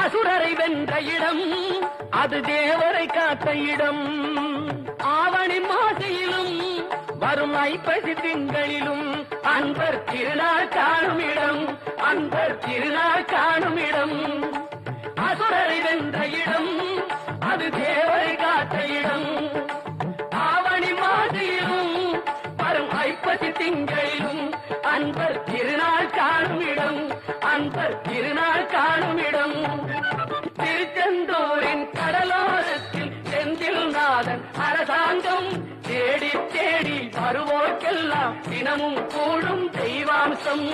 அசுரரை வென்ற இடம் அது தேவரை காத்த இடம். ஆவணி மாசையிலும் வரும் ஐப்பசி திங்களிலும் அன்பர் திருநாள் காணும் இடம், அன்பர் திருநாள் காணும் இடம். அசுரரை வென்ற இடம் அது தேவரை காத்த இடம். ஆவணி மாசையிலும் வரும் ஐப்பசி திங்களிலும் அன்பர் திருநாள் காணும் இடம், அன்பர் திருநாள் காணும் இடம். திருச்செந்தூரின் கடலோரத்தில் செந்தில்நாதன் அரசாங்கம் தேடி தேடி வருவோர்க்கெல்லாம் தினமும் கூடும் தெய்வாம்சம்.